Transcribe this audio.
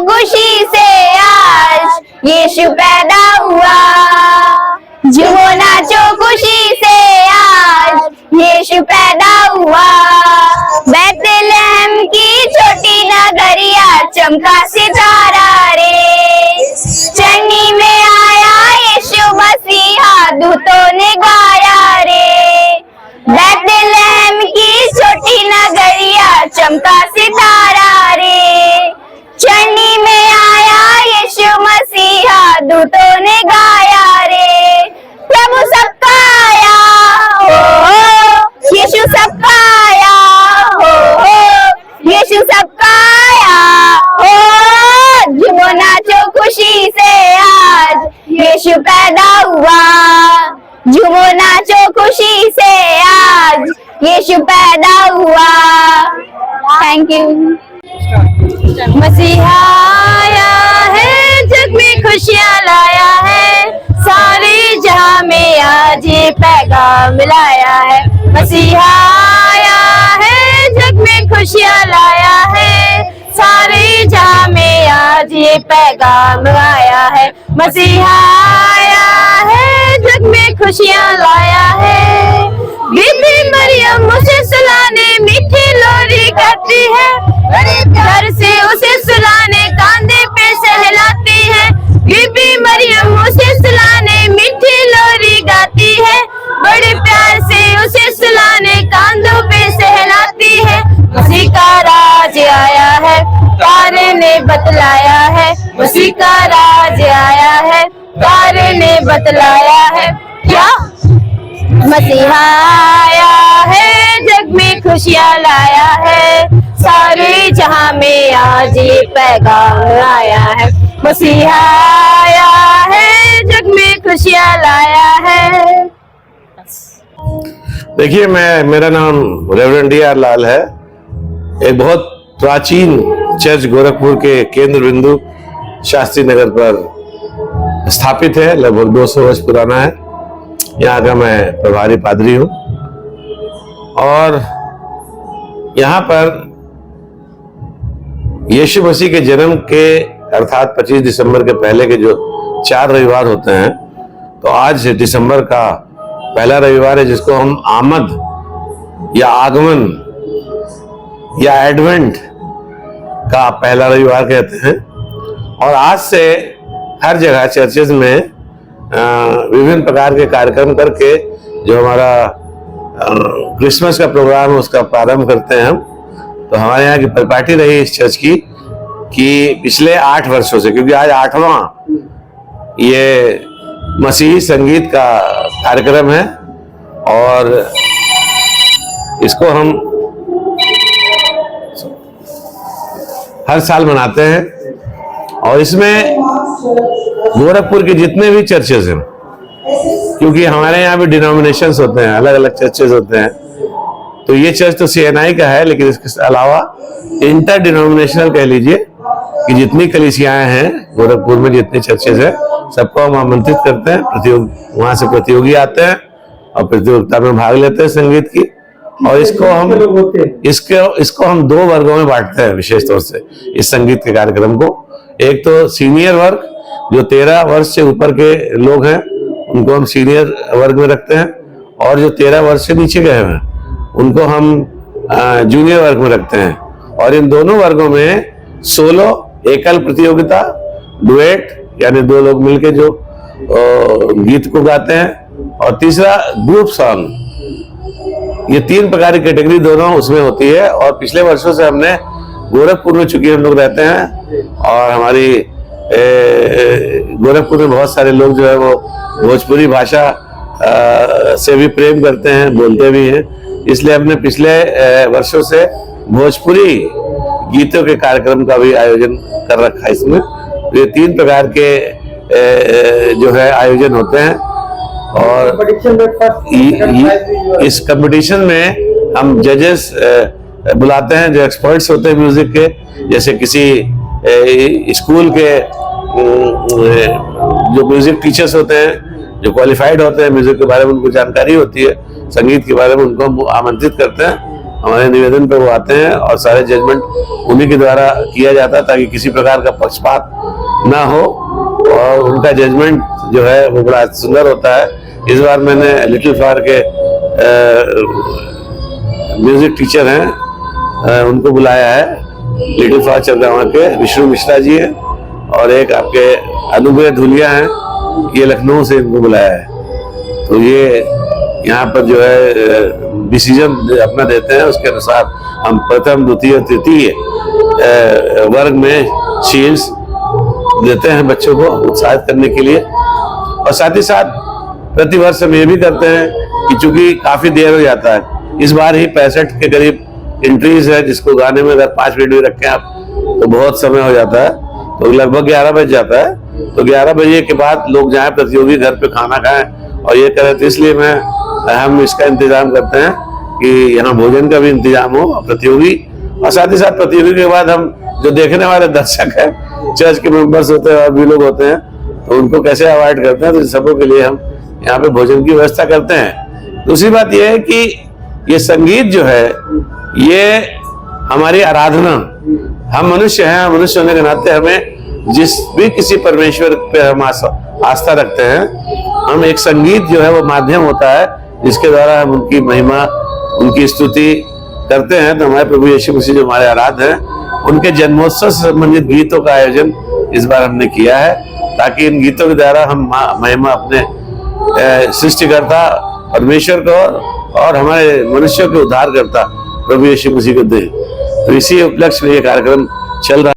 खुशी से आज यीशु पैदा हुआ। झूमो नाचो खुशी से आज यीशु पैदा हुआ। बैतलहम की छोटी नगरिया चमका सितारा रे, चन्नी में आया यीशु मसीहा दूतों ने गाया रे। बैतलहम की छोटी नगरिया चमका सितारा रे, चन्नी में आया यीशु मसीहा दूतों ने गाया रे। प्रभु सबका आया हो, यीशु सबका आया हो, यीशु सबका आया हो। झूमो नाचो खुशी से आज यीशु पैदा हुआ। झूमो नाचो खुशी से आज यीशु पैदा हुआ। Thank you. मसीहा आया है, जग में खुशियाँ लाया है, सारे जहां में आज ये पैगाम लाया है। मसीहा आया है, जग में खुशियाँ लाया है, सारे जहां में आज ये पैगाम लाया है। मसीहा आया है, जग में खुशियाँ लाया है। बीबी मरियम उसे सुलाने मीठी लोरी गाती है, घर से उसे सुलाने कांधे पे सहलाती है। बीबी मरियम उसे सुलाने मीठी लोरी गाती है, बड़े प्यार से उसे सुलाने कांधों पे सहलाती है। मसीह का राज आया है, तारे ने बतलाया है। मसीह का राज आया है, तारे ने बतलाया है। क्या मसीहा आया है, जग में खुशियाँ लाया है, सारे जहां में आज ये पैगाम आया है। मसीहा आया है, जग में खुशियाँ लाया है। देखिए, मेरा नाम रेवरेंड डी आर लाल है। एक बहुत प्राचीन चर्च गोरखपुर के केंद्र बिंदु शास्त्री नगर पर स्थापित है, लगभग 200 वर्ष पुराना है। यहाँ का मैं प्रभारी पादरी हूँ और यहाँ पर यीशु मसीह के जन्म के अर्थात 25 दिसंबर के पहले के जो 4 रविवार होते हैं, तो आज दिसंबर का पहला रविवार है, जिसको हम आमद या आगमन या एडवेंट का पहला रविवार कहते हैं। और आज से हर जगह चर्चेज में विभिन्न प्रकार के कार्यक्रम करके जो हमारा क्रिसमस का प्रोग्राम है उसका प्रारंभ करते हैं हम। तो हमारे यहाँ की परिपाटी रही इस चर्च की कि पिछले 8 वर्षों से, क्योंकि आज 8वां ये मसीही संगीत का कार्यक्रम है और इसको हम हर साल मनाते हैं। और इसमें गोरखपुर के जितने भी चर्चेज हैं, क्योंकि हमारे यहाँ भी डिनोमिनेशंस होते हैं, अलग अलग चर्चेज होते हैं, तो ये चर्च तो CNI का है, लेकिन इसके अलावा इंटर डिनोमिनेशनल कह लीजिए कि जितनी कलीसियाएं हैं गोरखपुर में, जितने चर्चेज हैं, सबको हम आमंत्रित करते हैं। वहां से प्रतियोगी आते हैं और प्रतियोगिता में भाग लेते हैं संगीत की। और इसको हम 2 वर्गों में बांटते हैं विशेष तौर से इस संगीत के कार्यक्रम को। एक तो सीनियर वर्ग, जो 13 वर्ष से ऊपर के लोग हैं उनको हम सीनियर वर्ग में रखते हैं, और जो 13 वर्ष से नीचे गए हैं उनको हम जूनियर वर्ग में रखते हैं। और इन दोनों वर्गों में सोलो एकल प्रतियोगिता, डुएट यानी 2 लोग मिलके जो गीत को गाते हैं, और तीसरा ग्रुप सॉन्ग। ये 3 प्रकार की कैटेगरी दोनों उसमें होती है। और पिछले वर्षों से हमने गोरखपुर में, चूंकि हम लोग रहते हैं और हमारी गोरखपुर में बहुत सारे लोग जो है वो भोजपुरी भाषा से भी प्रेम करते हैं, बोलते भी हैं, इसलिए हमने पिछले वर्षों से भोजपुरी गीतों के कार्यक्रम का भी आयोजन कर रखा है इसमें। ये 3 प्रकार के जो है आयोजन होते हैं। और इस कंपटीशन में हम जजेस बुलाते हैं जो एक्सपर्ट्स होते हैं म्यूजिक के, जैसे किसी स्कूल के जो म्यूजिक टीचर्स होते हैं, जो क्वालिफाइड होते हैं, म्यूजिक के बारे में उनको जानकारी होती है, संगीत के बारे में, उनको हम आमंत्रित करते हैं हमारे निवेदन पे वो आते हैं और सारे जजमेंट उन्हीं के द्वारा किया जाता है, ताकि किसी प्रकार का पक्षपात ना हो और उनका जजमेंट जो है वो बड़ा सुंदर होता है। इस बार मैंने लिटिल फ्लावर के म्यूजिक टीचर हैं उनको बुलाया है। लिटिल फ्लावर चरगावा के विष्णु मिश्रा जी हैं और एक आपके अनुभव धुलिया हैं, ये लखनऊ से इनको बुलाया है। तो ये यहाँ पर जो है डिसीजन अपना देते हैं, उसके अनुसार हम प्रथम द्वितीय तृतीय वर्ग में शील्ड्स देते हैं बच्चों को उत्साहित करने के लिए। और साथ ही साथ प्रतिवर्ष हम ये भी करते हैं कि चूंकि काफी देर हो जाता है, इस बार ही 65 के करीब एंट्रीज है, जिसको गाने में अगर 5 मिनट भी रखें आप तो बहुत समय हो जाता है, तो लगभग 11 बज जाता है। तो 11 बजे के बाद लोग जाएं प्रतियोगी घर पे खाना खाएं और ये करें, तो इसलिए हम इसका इंतजाम करते हैं कि यहाँ भोजन का भी इंतजाम हो प्रतियोगी, और साथ ही साथ प्रतियोगी के बाद हम जो देखने वाले दर्शक हैं, चर्च के मेंबर्स होते हैं और भी लोग होते हैं, तो उनको कैसे अवॉइड करते हैं, तो सबों के लिए हम यहाँ पे भोजन की व्यवस्था करते हैं। दूसरी बात यह है कि ये संगीत जो है ये हमारी आराधना, हम मनुष्य हैं, मनुष्य होने के नाते हमें जिस भी किसी परमेश्वर पे हम आस्था रखते हैं, हम एक संगीत जो है वो माध्यम होता है जिसके द्वारा हम उनकी महिमा, उनकी स्तुति करते हैं। तो हमारे प्रभु यीशु मसीह जो हमारे आराध्य हैं, उनके जन्मोत्सव से संबंधित गीतों का आयोजन इस बार हमने किया है, ताकि इन गीतों के द्वारा हम महिमा अपने सृष्टिकर्ता परमेश्वर को और हमारे मनुष्यों के उद्धारकर्ता प्रभु यीशु मसीह को दें। तो इसी उपलक्ष्य में ये कार्यक्रम चल रहा है।